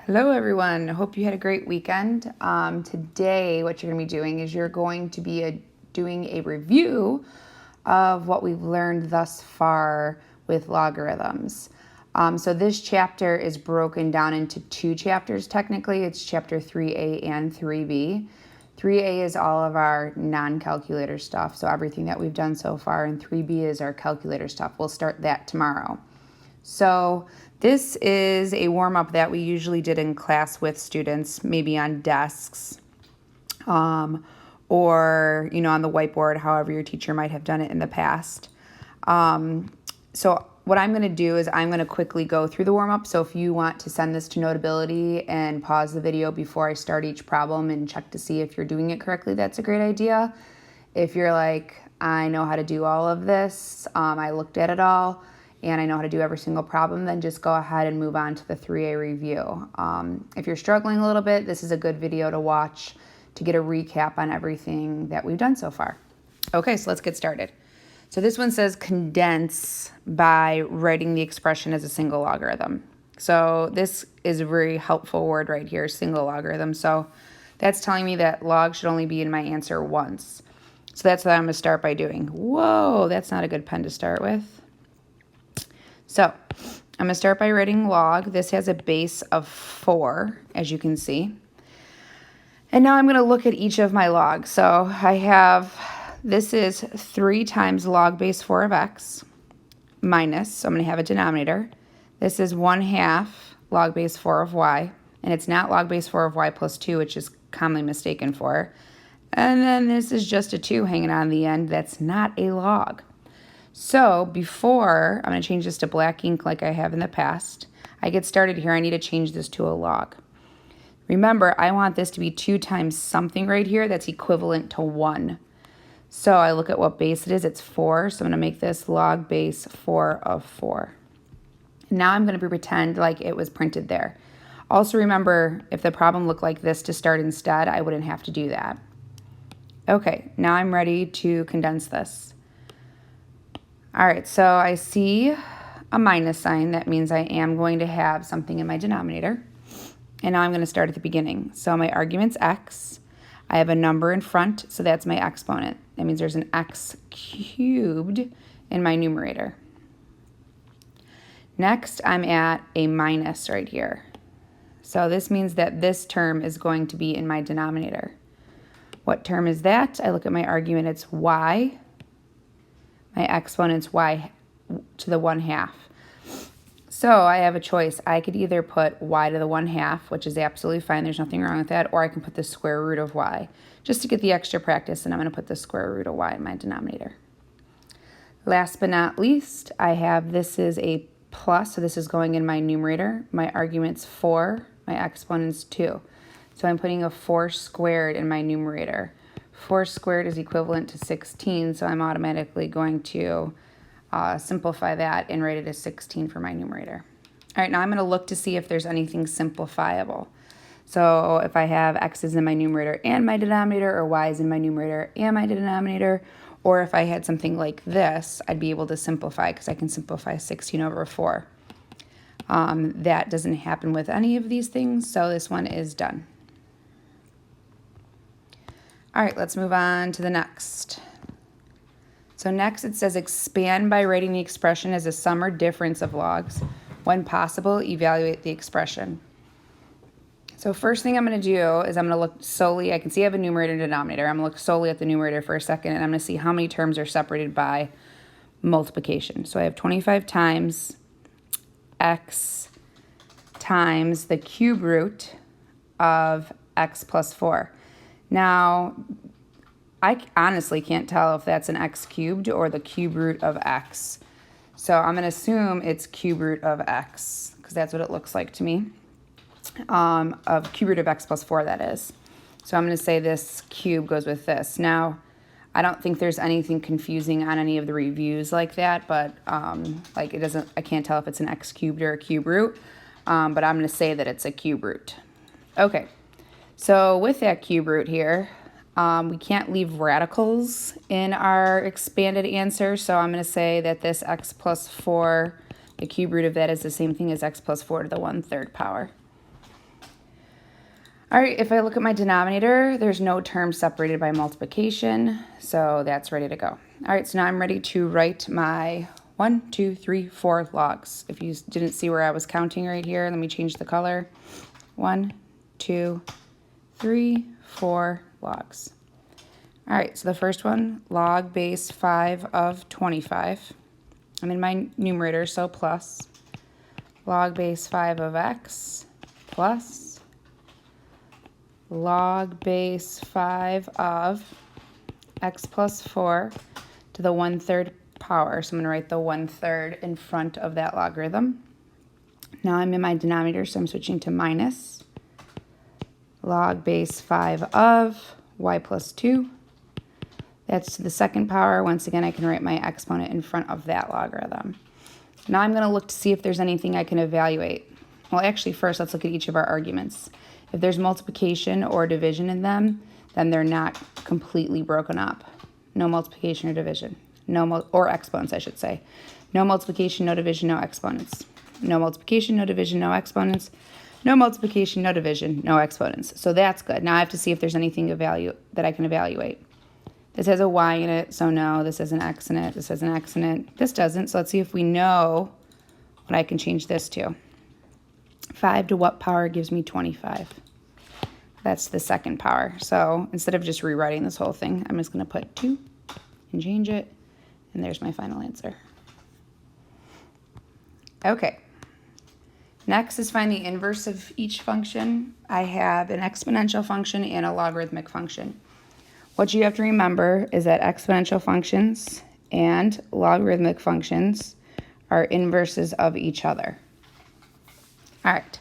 Hello everyone, I hope you had a great weekend. Today what you're going to be doing is you're going to be doing a review of what we've learned thus far with logarithms. So this chapter is broken down into two chapters technically. It's chapter 3A and 3B. 3A is all of our non-calculator stuff, so everything that we've done so far, and 3B is our calculator stuff. We'll start that tomorrow. So this is a warm-up that we usually did in class with students, maybe on desks, or on the whiteboard, however your teacher might have done it in the past. So what I'm going to do is I'm going to quickly go through the warm-up. So if you want to send this to Notability and pause the video before I start each problem and check to see if you're doing it correctly, that's a great idea. If you're like, I know how to do all of this, I looked at it all, and I know how to do every single problem, then just go ahead and move on to the 3A review. If you're struggling a little bit, this is a good video to watch to get a recap on everything that we've done so far. Okay, so let's get started. So this one says condense by writing the expression as a single logarithm. So this is a very helpful word right here, single logarithm. So that's telling me that log should only be in my answer once. So that's what I'm going to start by doing. Whoa, that's not a good pen to start with. So I'm going to start by writing log. This has a base of 4, as you can see. And now I'm going to look at each of my logs. So I have, this is 3 times log base 4 of x minus, so I'm going to have a denominator. This is 1/2 log base 4 of y, and it's not log base 4 of y plus 2, which is commonly mistaken for. And then this is just a 2 hanging on the end. That's not a log. So before, I'm going to change this to black ink like I have in the past. I get started here, I need to change this to a log. Remember, I want this to be 2 times something right here that's equivalent to 1. So I look at what base it is, it's 4, so I'm going to make this log base 4 of 4. Now I'm going to pretend like it was printed there. Also remember, if the problem looked like this to start instead, I wouldn't have to do that. Okay, now I'm ready to condense this. All right, so I see a minus sign. That means I am going to have something in my denominator. And now I'm going to start at the beginning. So my argument's x. I have a number in front, so that's my exponent. That means there's an x cubed in my numerator. Next, I'm at a minus right here. So this means that this term is going to be in my denominator. What term is that? I look at my argument, it's y. My exponent's y to the 1/2. So I have a choice. I could either put y to the 1/2, which is absolutely fine, there's nothing wrong with that, or I can put the square root of y. Just to get the extra practice, and I'm going to put the square root of y in my denominator. Last but not least, I have, this is a plus, so this is going in my numerator. My argument's 4, my exponent's 2. So I'm putting a 4 squared in my numerator. 4 squared is equivalent to 16, so I'm automatically going to simplify that and write it as 16 for my numerator. All right, now I'm going to look to see if there's anything simplifiable. So if I have x's in my numerator and my denominator, or y's in my numerator and my denominator, or if I had something like this, I'd be able to simplify because I can simplify 16 over 4. That doesn't happen with any of these things, so this one is done. All right, let's move on to the next. So next it says expand by writing the expression as a sum or difference of logs. When possible, evaluate the expression. So first thing I'm going to do is I'm going to look solely, I can see I have a numerator and denominator. I'm going to look solely at the numerator for a second, and I'm going to see how many terms are separated by multiplication. So I have 25 times x times the cube root of x plus 4. Now, I honestly can't tell if that's an x cubed or the cube root of x. So I'm going to assume it's cube root of x, because that's what it looks like to me. Of cube root of x plus 4, that is. So I'm going to say this cube goes with this. Now, I don't think there's anything confusing on any of the reviews like that, but like it doesn't, I can't tell if it's an x cubed or a cube root, but I'm going to say that it's a cube root. Okay. So with that cube root here, we can't leave radicals in our expanded answer, so I'm going to say that this x plus 4, the cube root of that is the same thing as x plus 4 to the 1/3 power. All right, if I look at my denominator, there's no term separated by multiplication, so that's ready to go. All right, so now I'm ready to write my 1, 2, 3, 4 logs. If you didn't see where I was counting right here, let me change the color. 1, 2, 3, 4 logs. All right, so the first one, log base 5 of 25. I'm in my numerator, so plus. Log base 5 of x plus log base 5 of x plus 4 to the 1/3 power. So I'm going to write the 1/3 in front of that logarithm. Now I'm in my denominator, so I'm switching to minus log base 5 of y plus 2. That's to the 2nd power. Once again, I can write my exponent in front of that logarithm. Now I'm going to look to see if there's anything I can evaluate. Well, actually, first, let's look at each of our arguments. If there's multiplication or division in them, then they're not completely broken up. No multiplication or division. Or exponents, I should say. No multiplication, no division, no exponents. No multiplication, no division, no exponents. No multiplication, no division, no exponents. So that's good. Now I have to see if there's anything of value that I can evaluate. This has a y in it, so no. This has an x in it. This has an x in it. This doesn't, so let's see if we know what I can change this to. 5 to what power gives me 25? That's the 2nd power. So instead of just rewriting this whole thing, I'm just going to put 2 and change it, and there's my final answer. Okay. Next is find the inverse of each function. I have an exponential function and a logarithmic function. What you have to remember is that exponential functions and logarithmic functions are inverses of each other. All right,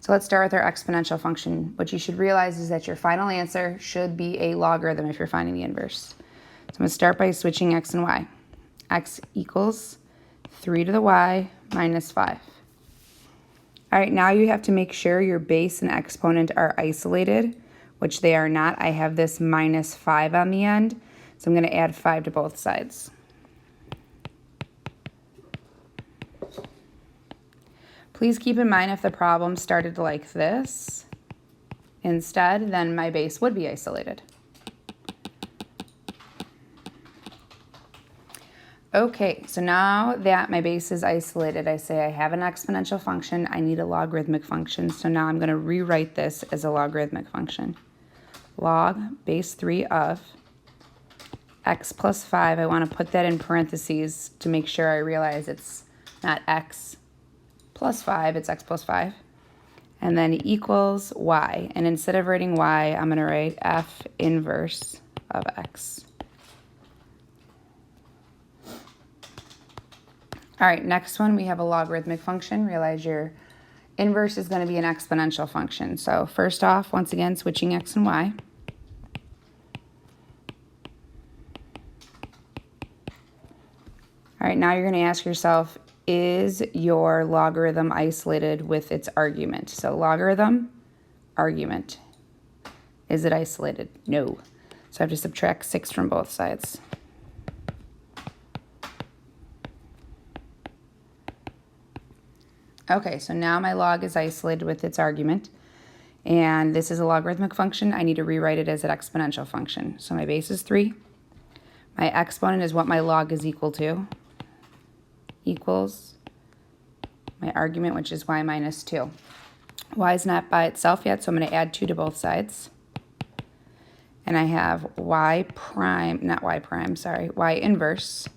so let's start with our exponential function. What you should realize is that your final answer should be a logarithm if you're finding the inverse. So I'm going to start by switching x and y. X equals 3 to the y minus 5. All right, now you have to make sure your base and exponent are isolated, which they are not. I have this minus 5 on the end, so I'm going to add 5 to both sides. Please keep in mind if the problem started like this instead, then my base would be isolated. Okay, so now that my base is isolated, I say I have an exponential function, I need a logarithmic function, so now I'm going to rewrite this as a logarithmic function. Log base 3 of x plus 5, I want to put that in parentheses to make sure I realize it's not x plus 5, it's x plus 5, and then equals y, and instead of writing y, I'm going to write f inverse of x. All right, next one, we have a logarithmic function. Realize your inverse is going to be an exponential function. So first off, once again, switching x and y. All right, now you're going to ask yourself, is your logarithm isolated with its argument? So logarithm, argument. Is it isolated? No. So I have to subtract 6 from both sides. Okay, so now my log is isolated with its argument, and this is a logarithmic function. I need to rewrite it as an exponential function. So my base is 3. My exponent is what my log is equal to, equals my argument, which is y minus 2. Y is not by itself yet, so I'm going to add 2 to both sides. And I have y inverse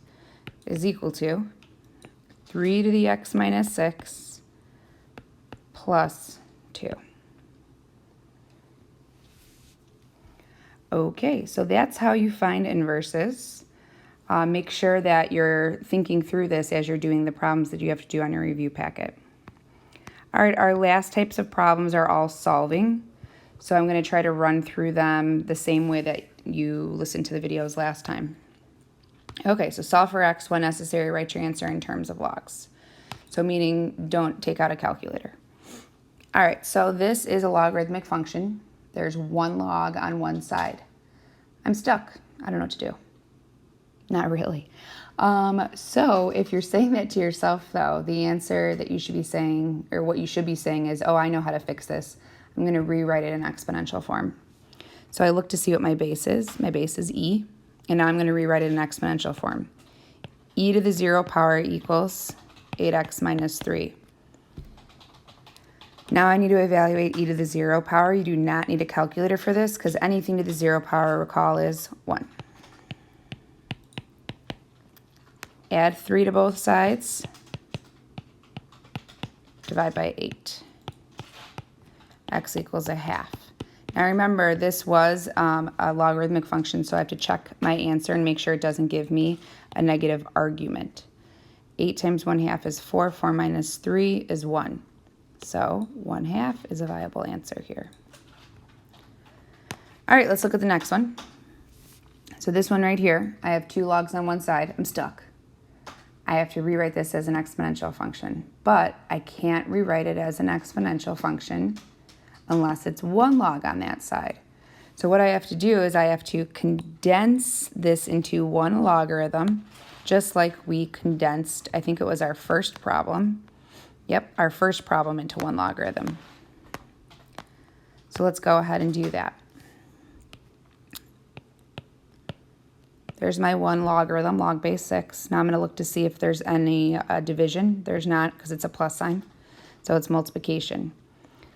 is equal to 3 to the x minus 6 plus 2. Okay, so that's how you find inverses. Make sure that you're thinking through this as you're doing the problems that you have to do on your review packet. All right, our last types of problems are all solving. So I'm going to try to run through them the same way that you listened to the videos last time. Okay, so solve for x when necessary, write your answer in terms of logs. So meaning don't take out a calculator. All right, so this is a logarithmic function. There's 1 log on one side. I'm stuck. I don't know what to do. Not really. So if you're saying that to yourself, though, the answer that you should be saying, or what you should be saying is, oh, I know how to fix this. I'm going to rewrite it in exponential form. So I look to see what my base is. My base is e, and now I'm going to rewrite it in exponential form. E to the 0 power equals 8x minus 3. Now I need to evaluate e to the 0 power. You do not need a calculator for this because anything to the 0 power, recall, is 1. Add 3 to both sides. Divide by 8. X equals a half. Now remember, this was a logarithmic function, so I have to check my answer and make sure it doesn't give me a negative argument. 8 times 1/2 is 4. 4 minus 3 is 1. So 1/2 is a viable answer here. All right, let's look at the next one. So this one right here, I have 2 logs on one side. I'm stuck. I have to rewrite this as an exponential function, but I can't rewrite it as an exponential function unless it's 1 log on that side. So what I have to do is I have to condense this into 1 logarithm, just like we condensed, I think it was our first problem. Yep, our first problem into 1 logarithm. So let's go ahead and do that. There's my 1 logarithm, log base 6. Now I'm going to look to see if there's any division. There's not because it's a plus sign. So it's multiplication.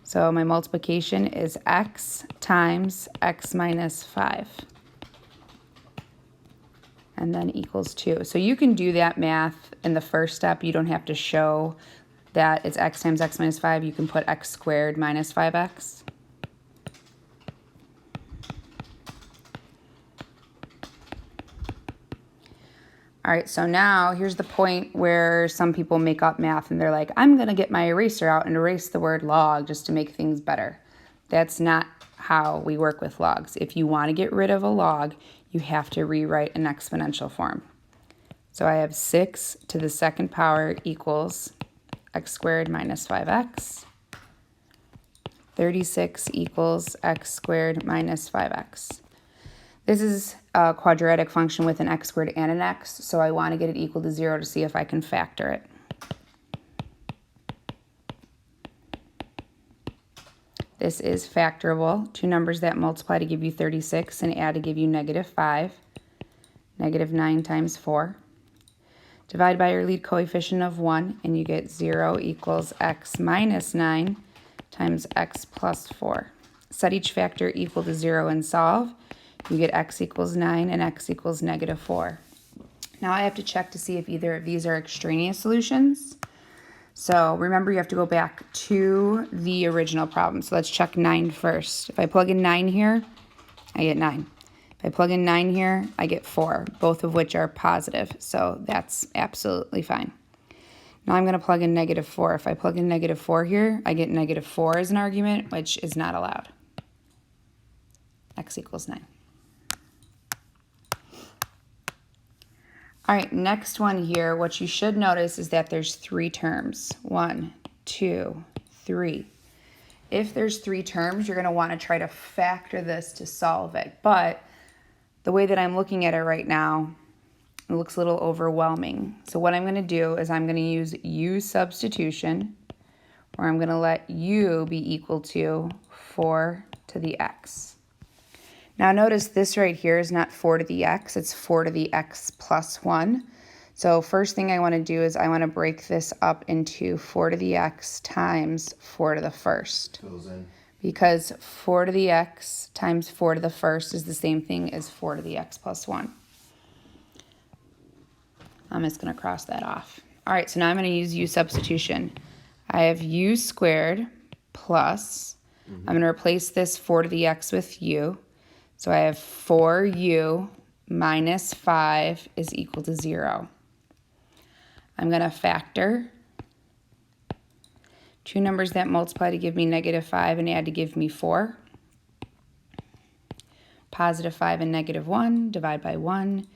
So my multiplication is x times x minus 5. And then equals 2. So you can do that math in the first step. You don't have to show that it's x times x minus 5. You can put x squared minus 5x. All right, so now here's the point where some people make up math and they're like, I'm going to get my eraser out and erase the word log just to make things better. That's not how we work with logs. If you want to get rid of a log, you have to rewrite an exponential form. So I have 6 to the 2nd power equals x squared minus 5x. 36 equals x squared minus 5x. This is a quadratic function with an x squared and an x, so I want to get it equal to 0 to see if I can factor it. This is factorable. 2 numbers that multiply to give you 36 and add to give you -5. -9 times 4. Divide by your lead coefficient of 1, and you get 0 equals x minus 9 times x plus 4. Set each factor equal to 0 and solve. You get x equals 9 and x equals -4. Now I have to check to see if either of these are extraneous solutions. So remember, you have to go back to the original problem. So let's check 9 first. If I plug in 9 here, I get 9. If I plug in 9 here, I get 4, both of which are positive. So that's absolutely fine. Now I'm going to plug in -4. If I plug in -4 here, I get -4 as an argument, which is not allowed. X equals 9. All right, next one here, what you should notice is that there's 3 terms. 1, 2, 3. If there's 3 terms, you're going to want to try to factor this to solve it. But the way that I'm looking at it right now, it looks a little overwhelming. So what I'm going to do is I'm going to use u substitution, where I'm going to let u be equal to 4 to the x. Now notice this right here is not 4 to the x, it's 4 to the x plus 1. So first thing I want to do is I want to break this up into 4 to the x times 4 to the first. Because 4 to the x times 4 to the first is the same thing as 4 to the x plus 1. I'm just going to cross that off. All right, so now I'm going to use u substitution. I have u squared plus, I'm going to replace this 4 to the x with u. So I have 4u minus 5 is equal to 0. I'm going to factor 2 numbers that multiply to give me -5 and add to give me 4. +5 and -1, divide by 1.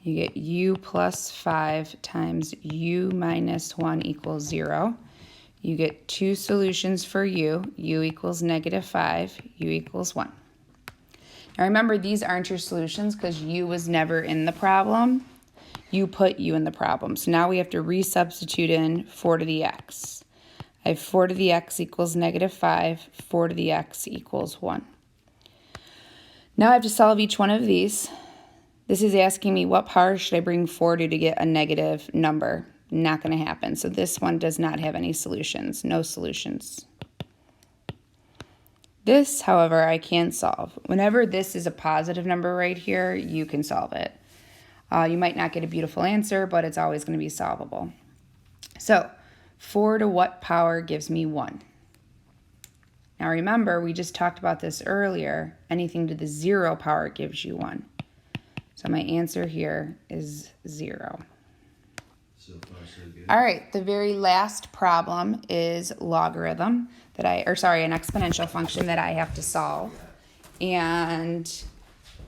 You get u plus 5 times u minus 1 equals 0. You get 2 solutions for u. U equals -5, u equals 1. Now remember, these aren't your solutions because u was never in the problem. You put u in the problem. So now we have to resubstitute in 4 to the x. I I have 4 to the x equals -5, 4 to the x equals 1. Now I have to solve each one of these. This is asking me what power should I bring 4 to get a negative number. Not going to happen. So this one does not have any solutions. No solutions. This, however, I can solve. Whenever this is a positive number right here, you can solve it. You might not get a beautiful answer, but it's always going to be solvable. So 4 to what power gives me 1? Now remember, we just talked about this earlier. Anything to the 0 power gives you 1. So my answer here is 0. So far, so good. All right, the very last problem is logarithm an exponential function that I have to solve. And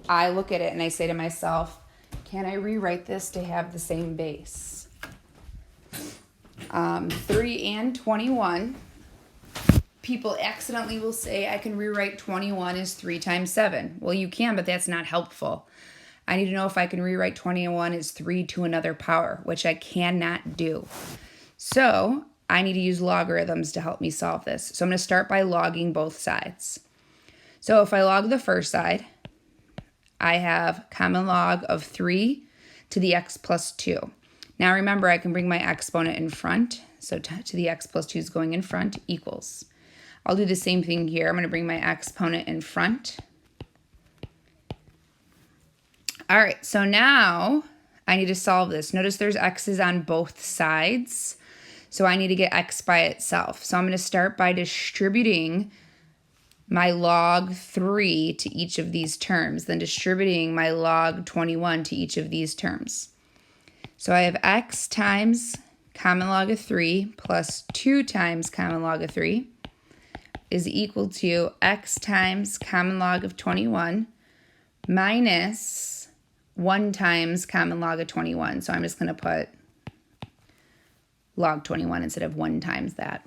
I look at it and I say to myself, can I rewrite this to have the same base? 3 and 21. People accidentally will say I can rewrite 21 as 3 times 7. Well, you can, but that's not helpful. I need to know if I can rewrite 21 as 3 to another power, which I cannot do. So I need to use logarithms to help me solve this. So I'm going to start by logging both sides. So if I log the first side, I have common log of 3 to the x plus 2. Now remember, I can bring my exponent in front. So to the x plus 2 is going in front, equals. I'll do the same thing here. I'm going to bring my exponent in front. All right, so now I need to solve this. Notice there's x's on both sides. So I need to get x by itself. So I'm going to start by distributing my log 3 to each of these terms, then distributing my log 21 to each of these terms. So I have x times common log of 3 plus 2 times common log of 3 is equal to x times common log of 21 minus 1 times common log of 21. So I'm just going to put log 21 instead of 1 times that.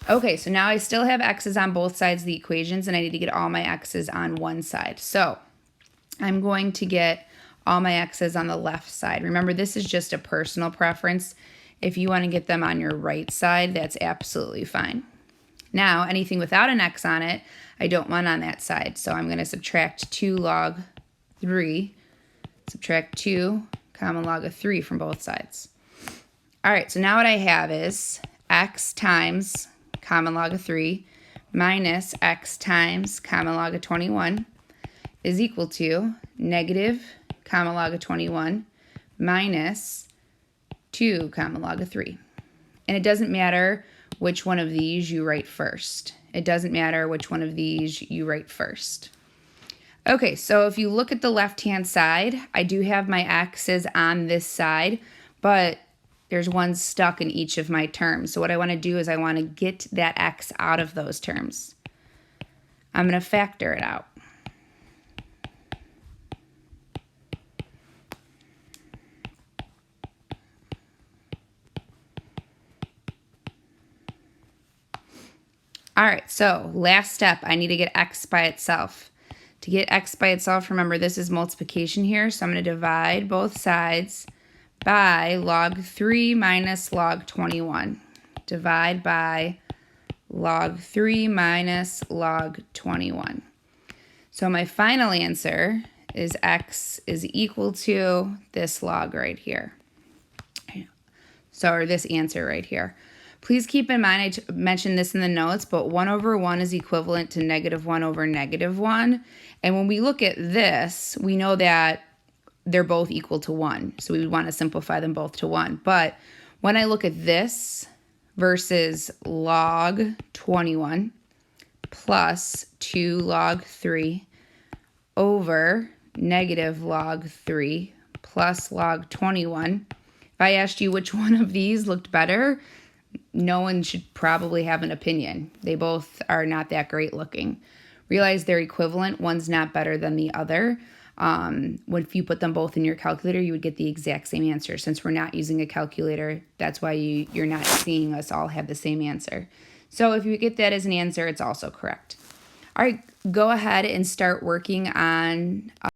Okay, so now I still have x's on both sides of the equations, and I need to get all my x's on one side. So I'm going to get all my x's on the left side. Remember, this is just a personal preference. If you want to get them on your right side, that's absolutely fine. Now, anything without an x on it, I don't want on that side. So I'm going to subtract 2 log 3, subtract 2 common log of 3 from both sides. All right, so now what I have is x times common log of 3 minus x times common log of 21 is equal to negative common log of 21 minus 2 common log of 3. And it doesn't matter which one of these you write first. It doesn't matter which one of these you write first. Okay, so if you look at the left-hand side, I do have my x's on this side, but there's one stuck in each of my terms. So what I want to do is I want to get that x out of those terms. I'm going to factor it out. All right, so last step, I need to get x by itself. To get x by itself, remember this is multiplication here, so I'm going to divide both sides by log 3 minus log 21. Divide by log 3 minus log 21. So my final answer is x is equal to this log right here. So, or this answer right here. Please keep in mind, I mentioned this in the notes, but 1 over 1 is equivalent to -1 over -1. And when we look at this, we know that they're both equal to 1. So we would want to simplify them both to 1. But when I look at this versus log 21 plus 2 log 3 over negative log 3 plus log 21, if I asked you which one of these looked better, no one should probably have an opinion. They both are not that great looking. Realize they're equivalent. One's not better than the other. If you put them both in your calculator, you would get the exact same answer. Since we're not using a calculator, that's why you're not seeing us all have the same answer. So if you get that as an answer, it's also correct. All right, go ahead and start working on